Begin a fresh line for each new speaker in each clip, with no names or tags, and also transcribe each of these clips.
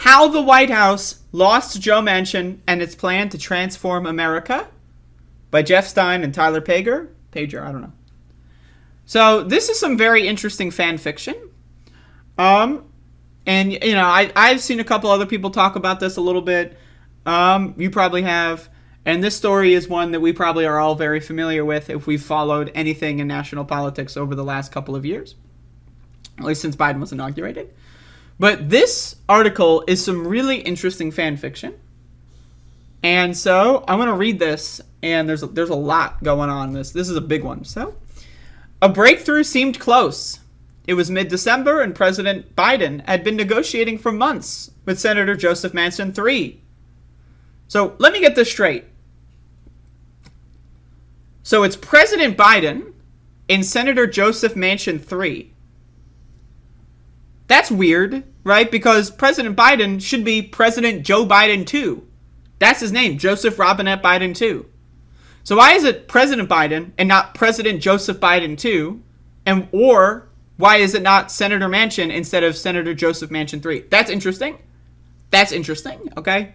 How the White House Lost Joe Manchin and Its Plan to Transform America by Jeff Stein and Tyler Pager, I don't know. So this is some very interesting fan fiction. And, you know, I've seen a couple other people talk about this a little bit. You probably have. And this story is one that we probably are all very familiar with if we've followed anything in national politics over the last couple of years. At least since Biden was inaugurated. But this article is some really interesting fan fiction. And so I want to read this. And there's a lot going on. This is a big one. So, a breakthrough seemed close. It was mid-December, and President Biden had been negotiating for months with Senator Joseph Manchin III. So, let me get this straight. So, it's President Biden and Senator Joseph Manchin III. That's weird, right? Because President Biden should be President Joe Biden II. That's his name, Joseph Robinette Biden II. So why is it President Biden and not President Joseph Biden II? Or why is it not Senator Manchin instead of Senator Joseph Manchin III? That's interesting. That's interesting, okay?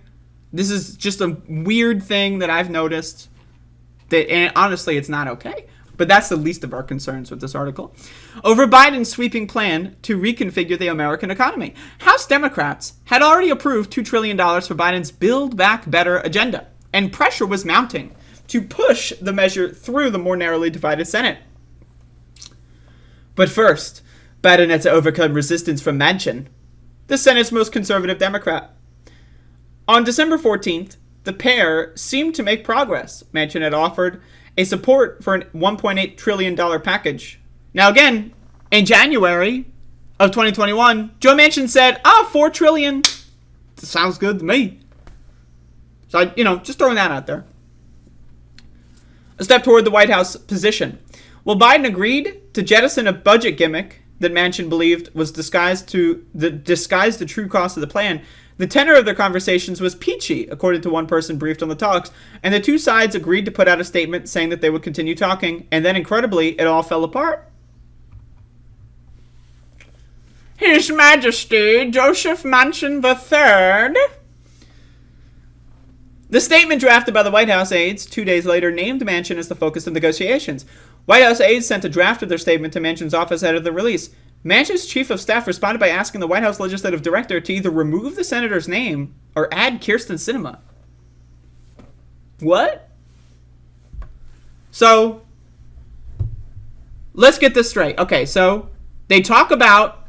This is just a weird thing that I've noticed. And honestly, it's not okay. But that's the least of our concerns with this article. Over Biden's sweeping plan to reconfigure the American economy. House Democrats had already approved $2 trillion for Biden's Build Back Better agenda. And pressure was mounting to push the measure through the more narrowly divided Senate. But first, Biden had to overcome resistance from Manchin, the Senate's most conservative Democrat. On December 14th, the pair seemed to make progress. Manchin had offered a support for a $1.8 trillion package. Now again, in January of 2021, Joe Manchin said, $4 trillion. Sounds good to me. So, just throwing that out there. A step toward the White House position. Well, Biden agreed to jettison a budget gimmick that Manchin believed was disguised the true cost of the plan. The tenor of their conversations was peachy, according to one person briefed on the talks, and the two sides agreed to put out a statement saying that they would continue talking, and then, incredibly, it all fell apart. His Majesty Joseph Manchin III. The statement drafted by the White House aides 2 days later named Manchin as the focus of negotiations. White House aides sent a draft of their statement to Manchin's office ahead of the release. Manchin's chief of staff responded by asking the White House legislative director to either remove the senator's name or add Kyrsten Sinema. What? So, let's get this straight. Okay, so they talk about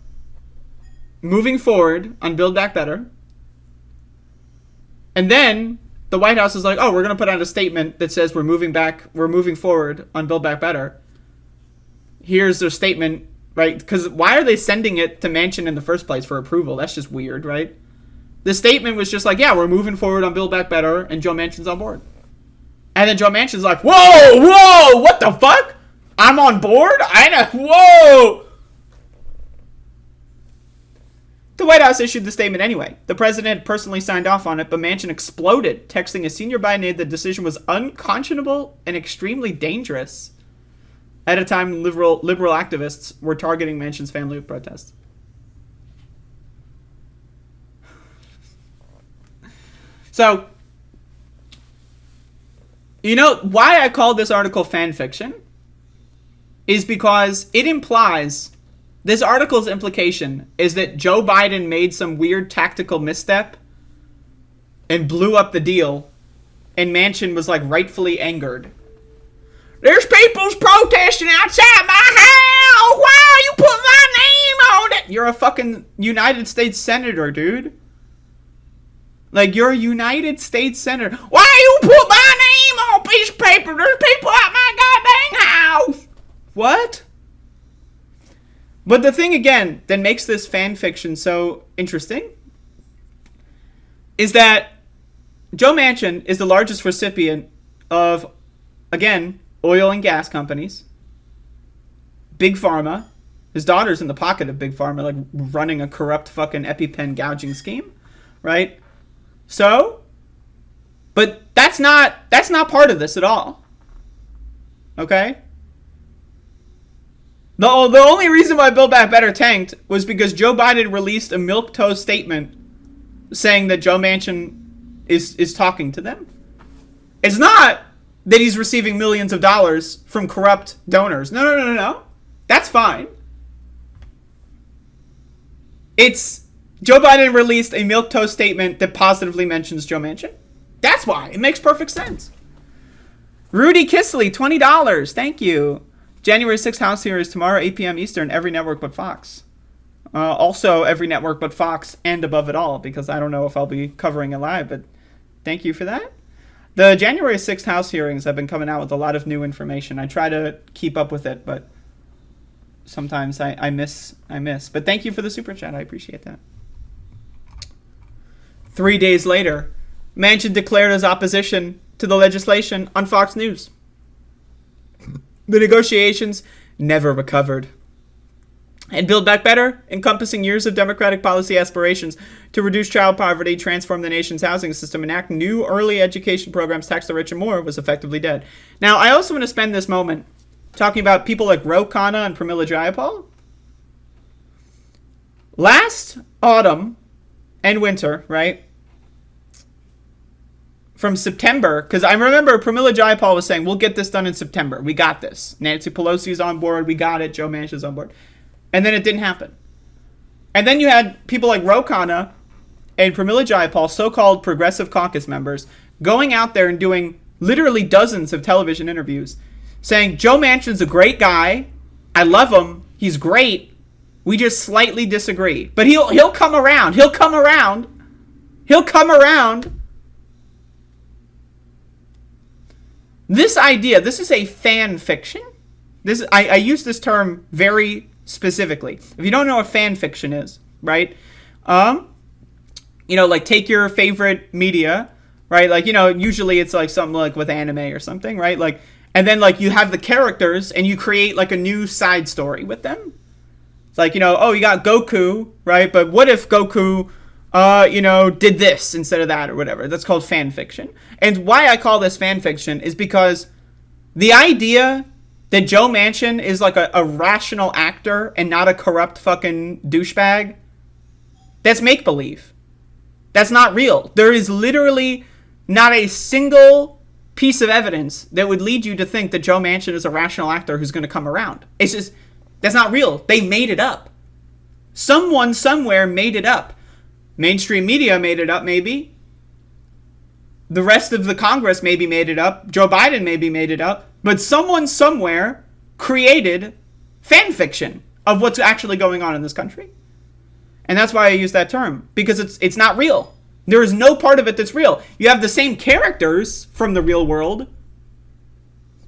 moving forward on Build Back Better. And then the White House is like, we're going to put out a statement that says we're moving forward on Build Back Better. Here's their statement, right? Because why are they sending it to Manchin in the first place for approval? That's just weird, right? The statement was just like, we're moving forward on Build Back Better, and Joe Manchin's on board. And then Joe Manchin's like, whoa, what the fuck? I'm on board? Whoa! The White House issued the statement anyway. The president personally signed off on it, but Manchin exploded, texting a senior Biden aide the decision was unconscionable and extremely dangerous at a time when liberal activists were targeting Manchin's family with protests. So, why I call this article fan fiction is because it implies... This article's implication is that Joe Biden made some weird tactical misstep and blew up the deal, and Manchin was, rightfully angered. There's people's protesting outside my house! Why you put my name on it? You're a fucking United States Senator, dude. You're a United States Senator. Why you put my name on a piece of paper? There's people at my goddamn house! What? But the thing, again, that makes this fan fiction so interesting is that Joe Manchin is the largest recipient of, again, oil and gas companies, Big Pharma. His daughter's in the pocket of Big Pharma, running a corrupt fucking EpiPen gouging scheme, right? So, but that's not part of this at all. Okay? The only reason why Build Back Better tanked was because Joe Biden released a milquetoast statement saying that Joe Manchin is talking to them. It's not that he's receiving millions of dollars from corrupt donors. No. That's fine. It's Joe Biden released a milquetoast statement that positively mentions Joe Manchin. That's why. It makes perfect sense. Rudy Kisley, $20. Thank you. January 6th House hearings tomorrow, 8 p.m. Eastern, every network but Fox. Also, every network but Fox and Above It All, because I don't know if I'll be covering it live, but thank you for that. The January 6th House hearings have been coming out with a lot of new information. I try to keep up with it, but sometimes I miss. But thank you for the super chat. I appreciate that. 3 days later, Manchin declared his opposition to the legislation on Fox News. The negotiations never recovered. And Build Back Better, encompassing years of Democratic policy aspirations to reduce child poverty, transform the nation's housing system, enact new early education programs, tax the rich and more, was effectively dead. Now, I also want to spend this moment talking about people like Ro Khanna and Pramila Jayapal. Last autumn and winter, right? From September, because I remember Pramila Jayapal was saying, we'll get this done in September. We got this. Nancy Pelosi's on board. We got it. Joe Manchin's on board. And then it didn't happen. And then you had people like Ro Khanna and Pramila Jayapal, so-called progressive caucus members, going out there and doing literally dozens of television interviews saying, Joe Manchin's a great guy. I love him. He's great. We just slightly disagree. But he'll come around. He'll come around. He'll come around. This idea, this is a fan fiction. I use this term very specifically. If you don't know what fan fiction is, right? Like take your favorite media, right? Like, usually it's like something like with anime or something, right? Like, and then like you have the characters and you create like a new side story with them. It's like, you got Goku, right? But what if Goku did this instead of that or whatever. That's called fan fiction. And why I call this fan fiction is because the idea that Joe Manchin is like a rational actor and not a corrupt fucking douchebag, that's make-believe. That's not real. There is literally not a single piece of evidence that would lead you to think that Joe Manchin is a rational actor who's going to come around. It's just, that's not real. They made it up. Someone somewhere made it up. Mainstream media made it up, maybe. The rest of the Congress maybe made it up. Joe Biden maybe made it up. But someone somewhere created fan fiction of what's actually going on in this country. And that's why I use that term. Because it's not real. There is no part of it that's real. You have the same characters from the real world.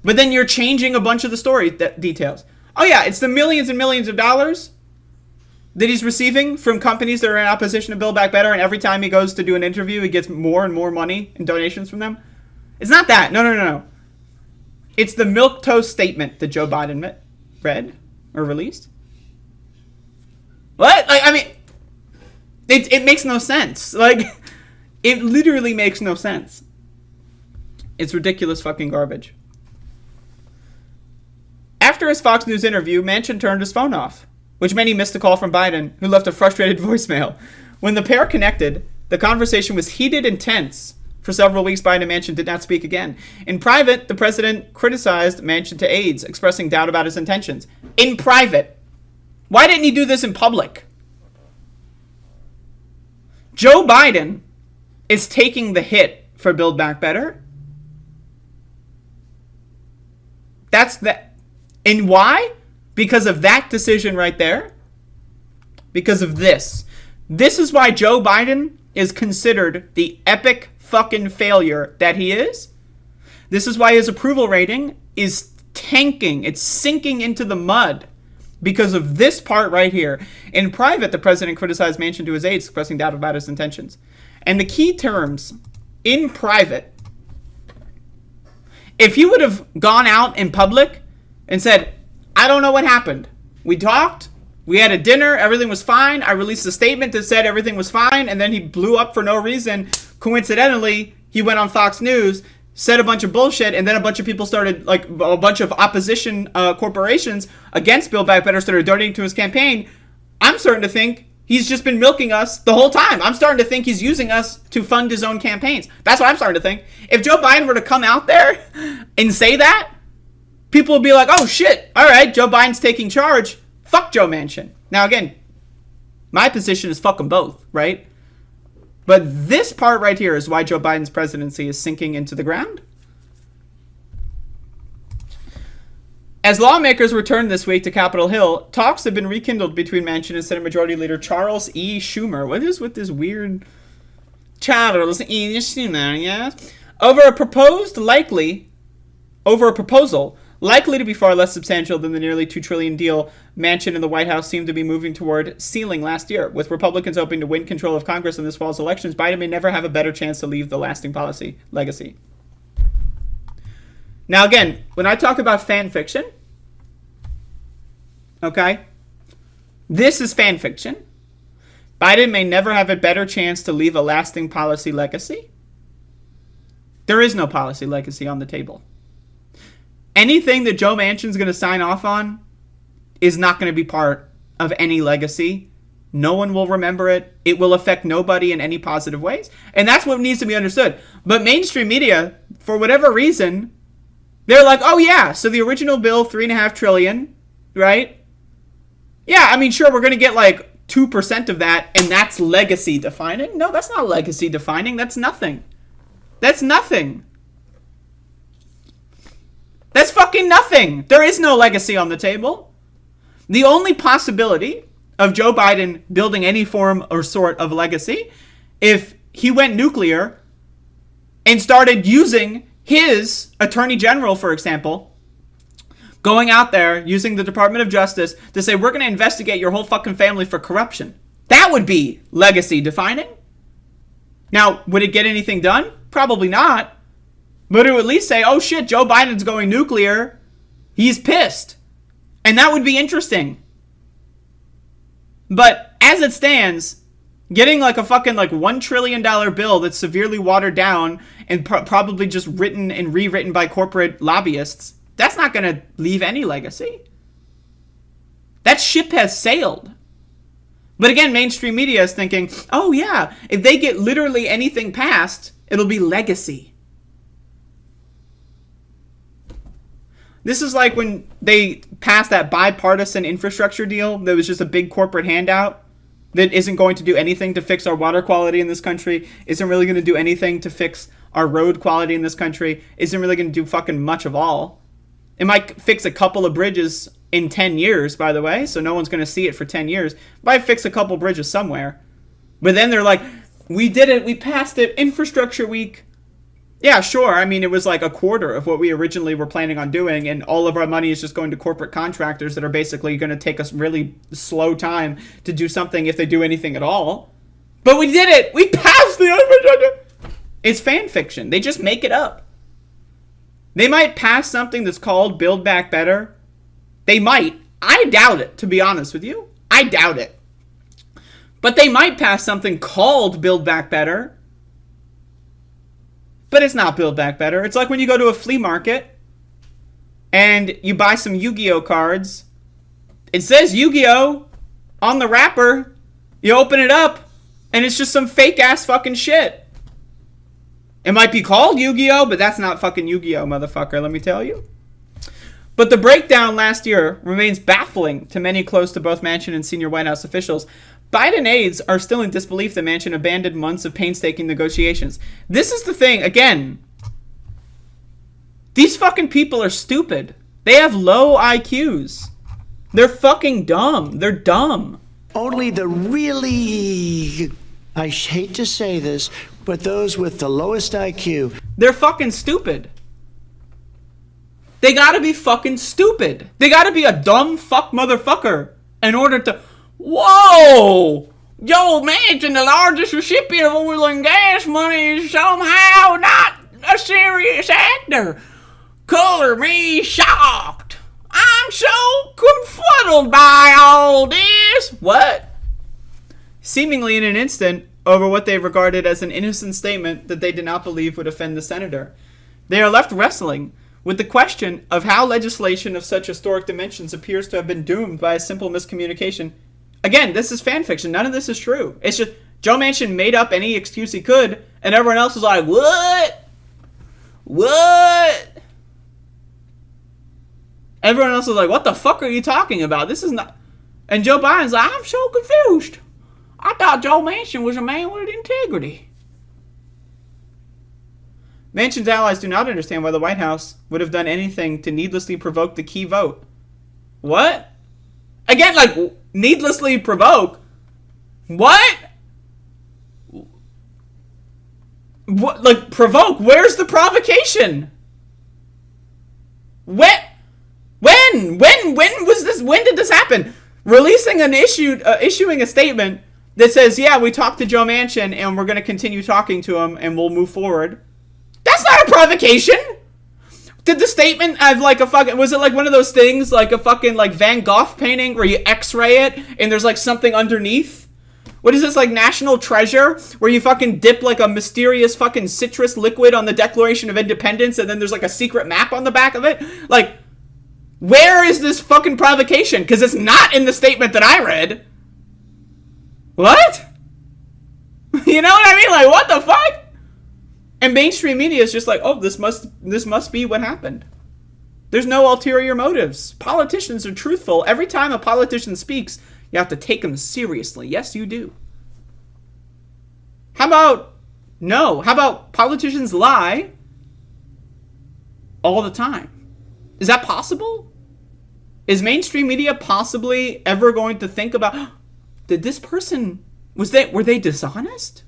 But then you're changing a bunch of the story details. Oh yeah, it's the millions and millions of dollars that he's receiving from companies that are in opposition to Build Back Better, and every time he goes to do an interview, he gets more and more money and donations from them. It's not that. No. It's the milquetoast statement that Joe Biden read or released. What? Like, I mean, it makes no sense. Like, it literally makes no sense. It's ridiculous fucking garbage. After his Fox News interview, Manchin turned his phone off, which meant he missed a call from Biden, who left a frustrated voicemail. When the pair connected, the conversation was heated and tense. For several weeks, Biden and Manchin did not speak again. In private, the president criticized Manchin to aides, expressing doubt about his intentions. In private. Why didn't he do this in public? Joe Biden is taking the hit for Build Back Better. And why? Because of that decision right there. Because of this. This is why Joe Biden is considered the epic fucking failure that he is. This is why his approval rating is tanking. It's sinking into the mud because of this part right here. In private, the president criticized Manchin to his aides, expressing doubt about his intentions. And the key terms, in private, if he would have gone out in public and said, I don't know what happened. We talked. We had a dinner. Everything was fine. I released a statement that said everything was fine. And then he blew up for no reason. Coincidentally, he went on Fox News, said a bunch of bullshit. And then a bunch of people started, like a bunch of opposition corporations against Build Back Better started donating to his campaign. I'm starting to think He's just been milking us the whole time. I'm starting to think he's using us to fund his own campaigns. That's what I'm starting to think. If Joe Biden were to come out there and say that, people would be like, oh shit, all right, Joe Biden's taking charge. Fuck Joe Manchin. Now again, my position is fuck them both, right? But this part right here is why Joe Biden's presidency is sinking into the ground. As lawmakers returned this week to Capitol Hill, talks have been rekindled between Manchin and Senate Majority Leader Charles E. Schumer. What is with this weird Charles E. Schumer, yes? Over a proposal likely to be far less substantial than the nearly $2 trillion deal Manchin and the White House seemed to be moving toward sealing last year. With Republicans hoping to win control of Congress in this fall's elections, Biden may never have a better chance to leave the lasting policy legacy. Now again, when I talk about fan fiction, okay, this is fan fiction. Biden may never have a better chance to leave a lasting policy legacy. There is no policy legacy on the table. Anything that Joe Manchin's going to sign off on is not going to be part of any legacy. No one will remember it. It will affect nobody in any positive ways. And that's what needs to be understood. But mainstream media, for whatever reason, they're like, oh yeah, so the original bill, $3.5 trillion, right? Yeah, I mean, sure, we're going to get like 2% of that, and that's legacy defining. No, that's not legacy defining. That's nothing. That's nothing. That's fucking nothing. There is no legacy on the table. The only possibility of Joe Biden building any form or sort of legacy, if he went nuclear and started using his attorney general, for example, going out there using the Department of Justice to say, we're going to investigate your whole fucking family for corruption. That would be legacy defining. Now, would it get anything done? Probably not. But it would at least say, oh shit, Joe Biden's going nuclear. He's pissed. And that would be interesting. But as it stands, getting like a fucking like $1 trillion bill that's severely watered down and probably just written and rewritten by corporate lobbyists, that's not going to leave any legacy. That ship has sailed. But again, mainstream media is thinking, oh yeah, if they get literally anything passed, it'll be legacy. This is like when they passed that bipartisan infrastructure deal that was just a big corporate handout that isn't going to do anything to fix our water quality in this country, isn't really going to do anything to fix our road quality in this country, isn't really going to do fucking much of all. It might fix a couple of bridges in 10 years, by the way, so no one's going to see it for 10 years. It might fix a couple bridges somewhere. But then they're like, we did it, we passed it, infrastructure week. Yeah, sure. I mean, it was like a quarter of what we originally were planning on doing, and all of our money is just going to corporate contractors that are basically going to take us really slow time to do something if they do anything at all. But we did it! We passed the infrastructure! It's fan fiction. They just make it up. They might pass something that's called Build Back Better. They might. I doubt it, to be honest with you. I doubt it. But they might pass something called Build Back Better. But it's not Build Back Better. It's like when you go to a flea market and you buy some Yu-Gi-Oh cards. It says Yu-Gi-Oh on the wrapper. You open it up and it's just some fake ass fucking shit. It might be called Yu-Gi-Oh, but that's not fucking Yu-Gi-Oh, motherfucker, let me tell you. But the breakdown last year remains baffling to many close to both Manchin and senior White House officials. Biden aides are still in disbelief that Manchin abandoned months of painstaking negotiations. This is the thing, again. These fucking people are stupid. They have low IQs. They're fucking dumb. They're dumb.
Only the really, I hate to say this, but those with the lowest IQ.
They're fucking stupid. They gotta be fucking stupid. They gotta be a dumb fuck motherfucker in order to... Whoa! Joe Manchin, the largest recipient of oil and gas money, is somehow not a serious actor. Color me shocked. I'm so confuddled by all this. What? Seemingly in an instant, over what they regarded as an innocent statement that they did not believe would offend the senator. They are left wrestling with the question of how legislation of such historic dimensions appears to have been doomed by a simple miscommunication Again, this is fan fiction. None of this is true. It's just Joe Manchin made up any excuse he could, and everyone else was like, what? What? Everyone else was like, what the fuck are you talking about? This is not... And Joe Biden's like, I'm so confused. I thought Joe Manchin was a man with integrity. Manchin's allies do not understand why the White House would have done anything to needlessly provoke the key vote. What? Again, like, needlessly provoke? What? What? Like, provoke? Where's the provocation? When was this? When did this happen? Releasing issuing a statement that says, yeah, we talked to Joe Manchin and we're going to continue talking to him and we'll move forward. That's not a provocation. Did the statement have like a fucking, was it like one of those things, like a fucking like Van Gogh painting where you x-ray it and there's like something underneath? What is this, like National Treasure, where you fucking dip like a mysterious fucking citrus liquid on the Declaration of Independence and then there's like a secret map on the back of it? Like, where is this fucking provocation? Because it's not in the statement that I read. What? You know what I mean? Like, what the fuck? And mainstream media is just like, oh, this must be what happened. There's no ulterior motives. Politicians are truthful. Every time a politician speaks, you have to take them seriously. Yes, you do. How about politicians lie all the time? Is that possible? Is mainstream media possibly ever going to think about, did this person, were they dishonest?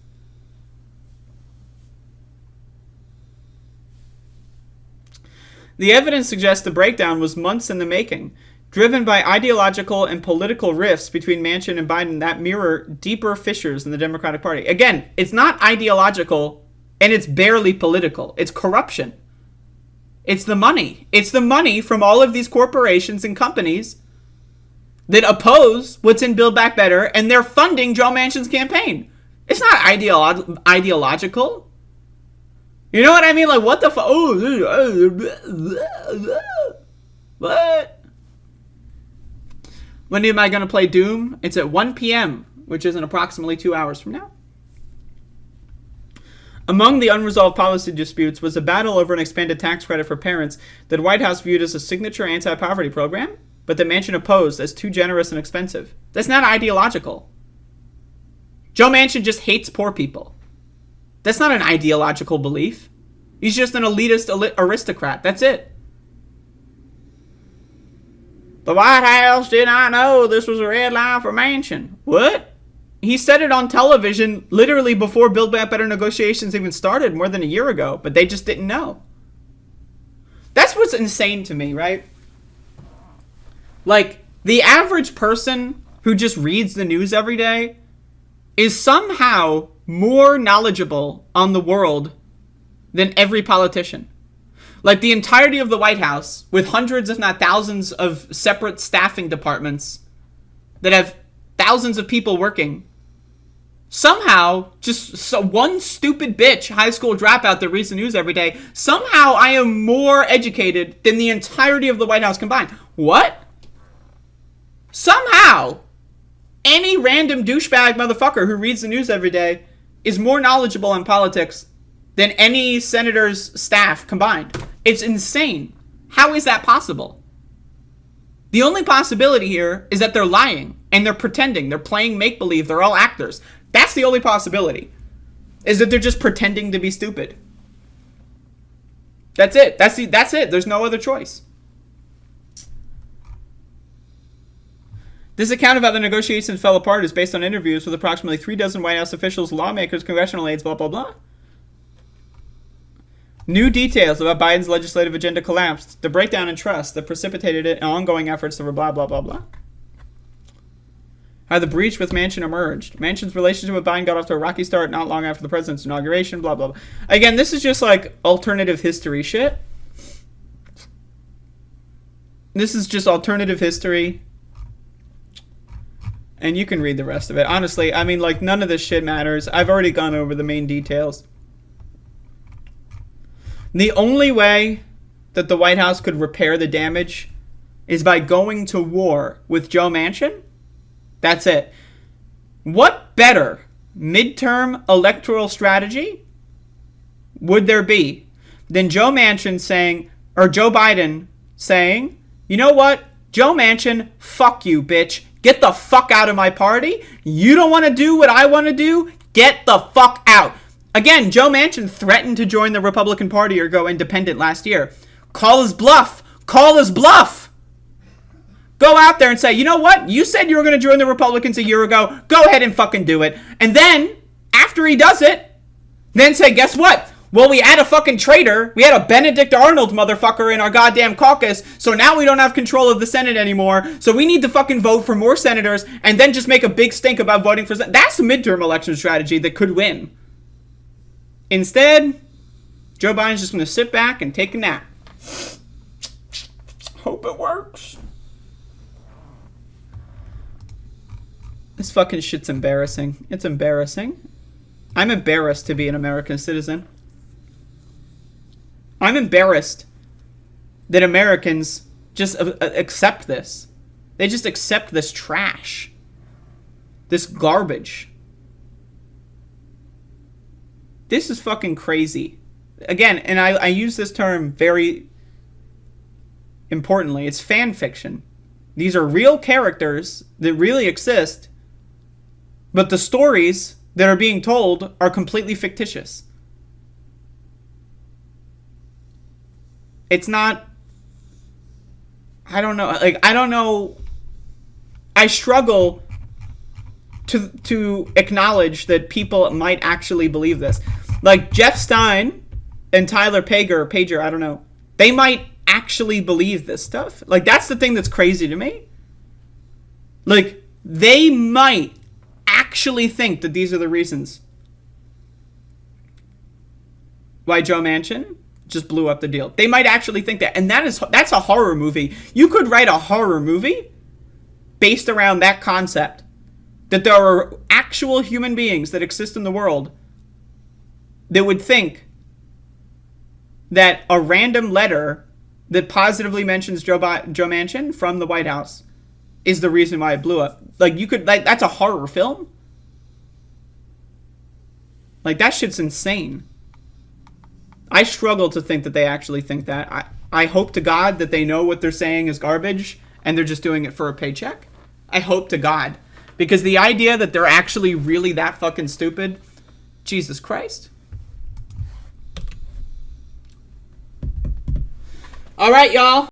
The evidence suggests the breakdown was months in the making, driven by ideological and political rifts between Manchin and Biden that mirror deeper fissures in the Democratic Party. Again, it's not ideological, and it's barely political. It's corruption. It's the money. It's the money from all of these corporations and companies that oppose what's in Build Back Better, and they're funding Joe Manchin's campaign. It's not ideological. You know what I mean? Like, what the fuck? What? When am I going to play Doom? It's at 1 p.m., which is in approximately 2 hours from now. Among the unresolved policy disputes was a battle over an expanded tax credit for parents that the White House viewed as a signature anti-poverty program, but that Manchin opposed as too generous and expensive. That's not ideological. Joe Manchin just hates poor people. That's not an ideological belief. He's just an elitist aristocrat. That's it. The White House did not know this was a red line for Manchin. What? He said it on television literally before Build Back Better negotiations even started more than a year ago, but they just didn't know. That's what's insane to me, right? Like, the average person who just reads the news every day is somehow more knowledgeable on the world than every politician. Like, the entirety of the White House, with hundreds if not thousands of separate staffing departments that have thousands of people working, somehow, just one stupid bitch high school dropout that reads the news every day, somehow I am more educated than the entirety of the White House combined. What? Somehow, any random douchebag motherfucker who reads the news every day is more knowledgeable on politics than any senator's staff combined. It's insane. How is that possible? The only possibility here is that they're lying and they're pretending. They're playing make-believe. They're all actors. That's the only possibility, is that they're just pretending to be stupid. That's it. That's it. There's no other choice. This account of how the negotiations fell apart is based on interviews with approximately 36 White House officials, lawmakers, congressional aides, blah, blah, blah. New details about Biden's legislative agenda collapsed. The breakdown in trust that precipitated it and ongoing efforts to blah, blah, blah, blah. How the breach with Manchin emerged. Manchin's relationship with Biden got off to a rocky start not long after the president's inauguration, blah, blah, blah. Again, this is just like alternative history shit. This is just alternative history. And you can read the rest of it. Honestly, I mean, like, none of this shit matters. I've already gone over the main details. The only way that the White House could repair the damage is by going to war with Joe Manchin That's it. What better midterm electoral strategy would there be than Joe Manchin saying, or Joe Biden saying, you know what, Joe Manchin, fuck you, bitch. Get the fuck out of my party. You don't want to do what I want to do? Get the fuck out. Again, Joe Manchin threatened to join the Republican Party or go independent last year. Call his bluff. Call his bluff. Go out there and say, you know what? You said you were going to join the Republicans a year ago. Go ahead and fucking do it. And then, after he does it, then say, guess what? Well, we had a fucking traitor. We had a Benedict Arnold motherfucker in our goddamn caucus. So now we don't have control of the Senate anymore. So we need to fucking vote for more senators and then just make a big stink about voting for... That's the midterm election strategy that could win. Instead, Joe Biden's just going to sit back and take a nap. Hope it works. This fucking shit's embarrassing. It's embarrassing. I'm embarrassed to be an American citizen. I'm embarrassed that Americans just accept this. They just accept this trash. This garbage. This is fucking crazy. Again, and I use this term very importantly. It's fan fiction. These are real characters that really exist, but the stories that are being told are completely fictitious. It's not... I don't know. I don't know. I struggle to acknowledge that people might actually believe this. Like Jeff Stein and Tyler Pager, I don't know. They might actually believe this stuff. Like, that's the thing that's crazy to me. Like, they might actually think that these are the reasons why Joe Manchin just blew up the deal. They might actually think that. And that's a horror movie. You could write a horror movie based around that concept. That there are actual human beings that exist in the world that would think that a random letter that positively mentions Joe Manchin from the White House is the reason why it blew up. Like, you could, like, that's a horror film. Like, that shit's insane. I struggle to think that they actually think that. I hope to God that they know what they're saying is garbage and they're just doing it for a paycheck. I hope to God. Because the idea that they're actually really that fucking stupid, Jesus Christ. All right, y'all.